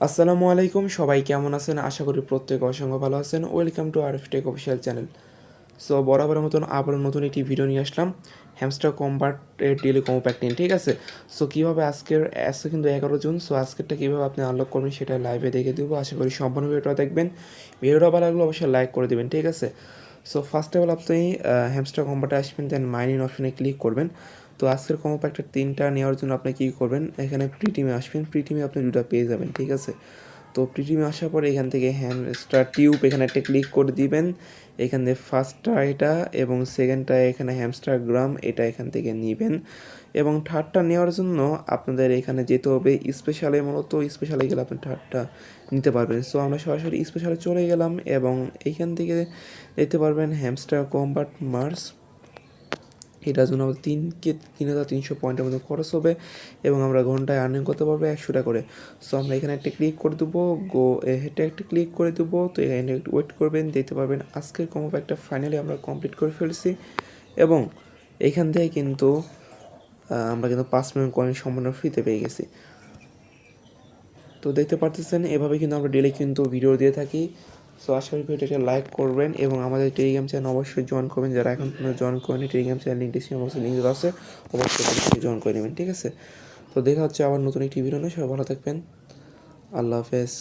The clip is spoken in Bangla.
আসসালামু আলাইকুম, সবাই কেমন আছেন? আশা করি প্রত্যেকে অসংখ্য ভালো আছেন। Welcome to RF tech official channel. So বরাবরের মতন আবারও নতুন একটি ভিডিও নিয়ে আসলাম hamster combat daily combo pack নিয়ে, ঠিক আছে? সো কীভাবে আজকে কিন্তু 11 জুন, সো আজকেরটা কীভাবে আপনি আনলক করবেন সেটা লাইভে দেখে দেবো। আশা করি সম্পূর্ণ ভিডিওটা দেখবেন। ভিডিওটা ভালো লাগলে অবশ্যই লাইক করে দেবেন, ঠিক আছে? সো ফার্স্ট অফ অল আপনি হ্যামস্টার কম্বাটে আসবেন, দেন মাইন ইন অপশনে ক্লিক করবেন। তো আজকের কম্বো প্যাকটা 3টা নেওয়ার জন্য আপনি কী করবেন, এখানে প্রিটিমে আসবেন। প্রিটিমে আপনি 2টা পেয়ে যাবেন, ঠিক আছে? তো প্রিটিমে আসার পরে এখান থেকে হ্যামস্টার টিউব এখানে একটা ক্লিক করে দিবেন। এখান থেকে ফার্স্টটা এটা এবং সেকেন্ডটা এখানে হ্যামস্টার গ্রাম এটা এখান থেকে নেবেন। এবং থার্ডটা নেওয়ার জন্য আপনাদের এখানে যেতে হবে স্পেশালে, মূলত স্পেশালে গেলে আপনি থার্ডটা নিতে পারবেন। সো আমরা সরাসরি স্পেশালে চলে গেলাম এবং এইখান থেকে যেতে পারবেন হ্যামস্টার কম্বাট মার্স। এটার জন্য আমাদের 3,300 পয়েন্টের মধ্যে খরচ হবে এবং আমরা ঘন্টায় আর্নিং করতে পারবো 100টা করে। সো আমরা এখানে একটা ক্লিক করে দেবো, হেঁটে একটা ক্লিক করে দেবো। তো এখানে একটু ওয়েট করবেন, দেখতে পারবেন আজকের কম্বো প্যাকটা ফাইনালি আমরা কমপ্লিট করে ফেলছি এবং এইখান থেকে কিন্তু আমরা কিন্তু 5 মিলিয়ন কয়েন সম্পূর্ণ ফ্রিতে পেয়ে গেছি। তো দেখতে পারতেছেন এভাবে কিন্তু আমরা ডেলি কিন্তু ভিডিও দিয়ে থাকি। সো আশা করি ভিডিওটা লাইক করবেন এবং আমাদের টেলিগ্রাম চ্যানেল অবশ্যই জয়েন করবেন। যারা এখন পর্যন্ত জয়েন করেনি, টেলিগ্রাম চ্যানেল লিঙ্ক ডিসক্রিপশন বক্সে লিঙ্ক দেওয়া আছে, অবশ্যই জয়েন করে নেবেন, ঠিক আছে? তো দেখা হচ্ছে আবার নতুন একটি ভিডিও নিয়ে। সবাই ভালো থাকবেন। আল্লাহ হাফেজ।